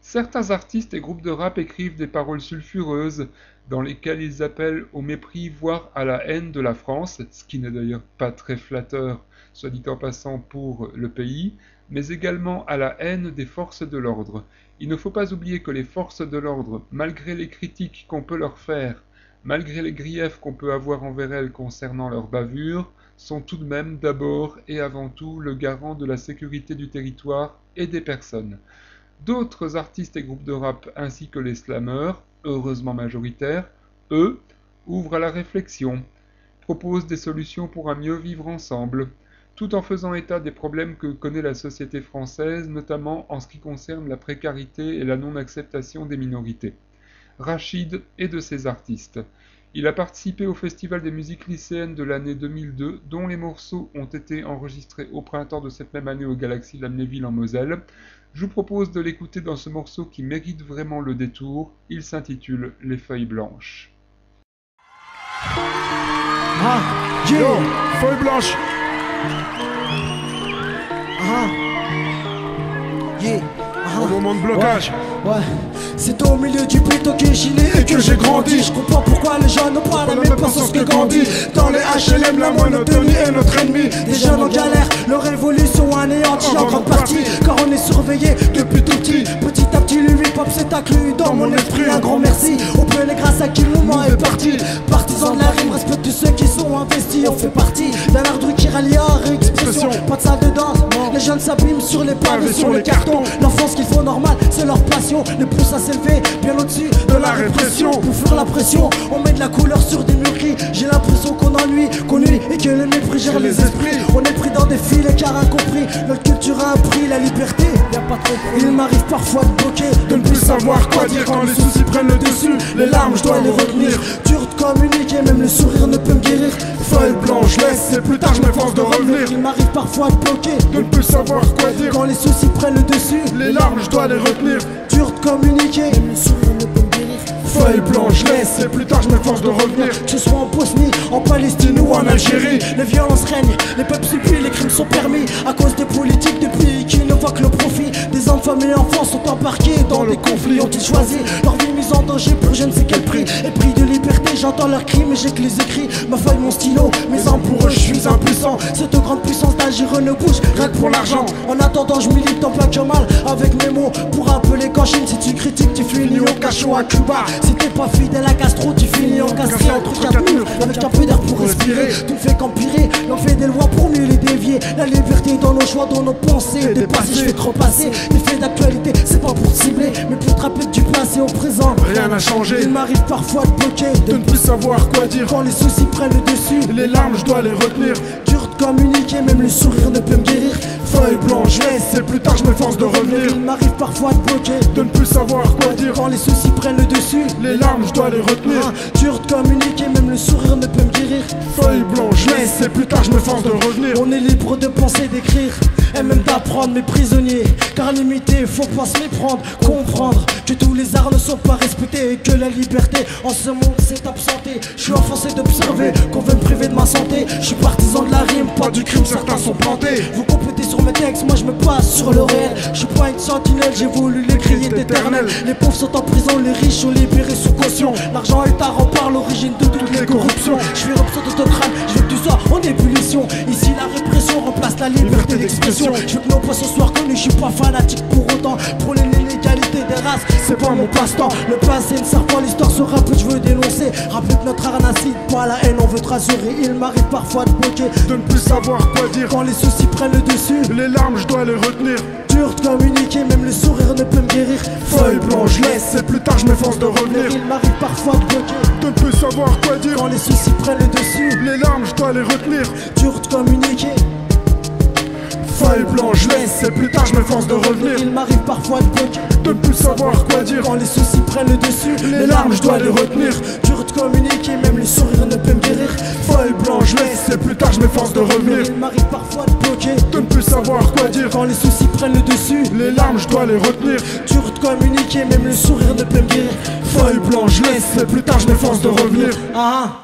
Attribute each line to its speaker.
Speaker 1: Certains artistes et groupes de rap écrivent des paroles sulfureuses dans lesquelles ils appellent au mépris voire à la haine de la France, ce qui n'est d'ailleurs pas très flatteur, soit dit en passant, pour le pays, mais également à la haine des forces de l'ordre. Il ne faut pas oublier que les forces de l'ordre, malgré les critiques qu'on peut leur faire, malgré les griefs qu'on peut avoir envers elles concernant leur bavure, sont tout de même d'abord et avant tout le garant de la sécurité du territoire et des personnes. D'autres artistes et groupes de rap ainsi que les slameurs, heureusement majoritaires, eux, ouvrent à la réflexion, proposent des solutions pour un mieux vivre ensemble, tout en faisant état des problèmes que connaît la société française, notamment en ce qui concerne la précarité et la non-acceptation des minorités. Rachid est de ces artistes. Il a participé au Festival des musiques lycéennes de l'année 2002, dont les morceaux ont été enregistrés au printemps de cette même année au Galaxy Lamnéville en Moselle. Je vous propose de l'écouter dans ce morceau qui mérite vraiment le détour. Il s'intitule « Les feuilles blanches ».
Speaker 2: Ah, yeah. Yo, feuilles blanches. Ah, yeah. Au moment de blocage.
Speaker 3: Ouais. C'est au milieu du pito que je suis né et que j'ai grandi. Je comprends pourquoi les jeunes n'ont pas la même pensance que Gandhi. Dans les HLM, la monotonie est notre ennemi. Des jeunes en galère, leur révolution anéantie en grande partie. Car on est surveillé depuis tout petit. Petit à petit, le hip-hop s'est inclus dans mon esprit. Un grand merci au peuple grâce à qui le mouvement est parti. Partisans de la rime, respecte tous ceux qui sont investis. On fait partie d'un art qui rallie art et expression. Pas de salle de danse, les jeunes s'abîment sur les pavés, sur les cartons. L'enfance qu'il faut normal, c'est leur passion. Les pouces à s'élever bien au-dessus de la répression. Pour faire la pression, on met de la couleur sur des murs gris. J'ai l'impression qu'on ennuie, qu'on nuit et que le mépris gère les esprits. On est pris dans des filets car incompris. Notre culture a un prix, la liberté. Y'a pas trop. Il m'arrive parfois de bloquer, de ne plus savoir quoi dire quand les soucis prennent le dessus. Les larmes, je dois les retenir. Dur de communiquer, même le sourire ne peut me guérir. Feuille blanche, laisse et plus tard je m'efforce de revenir. Il m'arrive parfois de bloquer,
Speaker 2: de ne plus savoir quoi dire
Speaker 3: quand les soucis prennent le dessus.
Speaker 2: Les larmes, je dois les retenir.
Speaker 3: Dur de communiquer, même le sourire ne peut me guérir.
Speaker 2: Feuille blanche, laisse et plus tard je m'efforce de revenir.
Speaker 3: Que ce soit en Bosnie, en Palestine ou en Algérie, les violences règnent, les peuples supplient, les crimes sont permis à cause des politiques des pays qui ne voient que le profit. Des hommes, femmes et enfants sont embarqués dans des conflits. Ont-ils choisi leur vie mise en danger pour je ne sais quel prix? Et prix de liberté, j'entends leurs cris mais j'ai que les écrits. Ma feuille, mon stylo, mes armes pour eux, je suis impuissant. Cette grande puissance d'agir ne bouge rien que pour l'argent. En attendant, je milite en plein mal avec mes mots pour appeler Cachine. Si tu critiques, tu finis au cachot à Cuba. Si t'es pas fidèle à Castro, tu finis en castré entre quatre murs avec un peu d'air pour respirer. Tout ne fait qu'empirer, l'on fait des lois pour mieux les dévier. La liberté dans nos choix, dans nos pensées. Dépasser, je fais trop passer. Des faits d'actualité, c'est pas pour cibler, mais pour te rappeler du passé au présent.
Speaker 2: Rien n'a changé.
Speaker 3: Il m'arrive parfois de bloquer,
Speaker 2: de ne plus savoir quoi dire
Speaker 3: quand les soucis prennent le dessus.
Speaker 2: Les larmes, je dois les retenir.
Speaker 3: Dur de communiquer, même le sourire ne peut me guérir.
Speaker 2: Feuille blanche, laisse et plus tard je m'efforce de revenir.
Speaker 3: Il m'arrive parfois de bloquer,
Speaker 2: de ne plus savoir quoi dire
Speaker 3: quand les soucis prennent le dessus.
Speaker 2: Les larmes, je dois les retenir.
Speaker 3: Dur de communiquer, même le sourire ne peut me guérir.
Speaker 2: Feuille blanche, laisse et plus tard je m'efforce de revenir.
Speaker 3: On est libre de penser, d'écrire et même d'apprendre, mais prisonnier. Car limité, faut pas se méprendre. Comprendre que tous les arts ne sont pas respectés et que la liberté en ce monde s'est absentée. Je suis offensé d'observer qu'on veut me priver de ma santé. Je suis partisan de la rime, pas du crime, certains sont plantés. Vous complétez sur mes textes, moi je me passe sur le réel. Je suis pas une sentinelle, j'ai voulu les crier d'éternel. Les pauvres sont en prison, les riches sont libérés sous caution. L'argent est un rempart, l'origine de toutes les corruptions. Je suis option d'autocrate, je veux que tout ça en ébullition. Ici la répression remplace la liberté d'expression. Je veux que nos poissons soient connus, je suis pas fanatique pour autant. Prôner l'inégalité des races, c'est pas mon passe-temps. Le passé ne sert pas, l'histoire se rappelle, je veux dénoncer. Rappeler que notre art n'incite pas la haine, on veut te rassurer. Il m'arrive parfois de bloquer,
Speaker 2: de ne plus savoir quoi dire
Speaker 3: quand les soucis prennent le dessus.
Speaker 2: Les larmes, je dois les retenir.
Speaker 3: Dur de communiquer, même le sourire ne peut me guérir.
Speaker 2: Feuille blanche, laisse et plus tard je m'efforce de revenir.
Speaker 3: Il m'arrive parfois de bloquer,
Speaker 2: de ne plus savoir quoi dire
Speaker 3: quand les soucis prennent le dessus.
Speaker 2: Les larmes, je dois les retenir.
Speaker 3: Dur de communiquer.
Speaker 2: Feuille blanche, laisse et plus tard je m'efforce de revenir.
Speaker 3: Il m'arrive parfois de bloquer,
Speaker 2: de ne plus savoir quoi dire
Speaker 3: quand les soucis prennent le dessus.
Speaker 2: Les larmes, je dois les retenir.
Speaker 3: Dur de communiquer, même le sourire ne peut me guérir.
Speaker 2: Feuille blanche, laisse et plus tard je m'efforce de revenir.
Speaker 3: Il m'arrive parfois de bloquer,
Speaker 2: de ne plus savoir quoi dire
Speaker 3: quand les soucis prennent le dessus.
Speaker 2: Les larmes, je dois les retenir.
Speaker 3: Dur de communiquer, même le sourire ne peut me guérir.
Speaker 2: Feuille blanche, laisse et plus tard je m'efforce de revenir.
Speaker 3: Ah.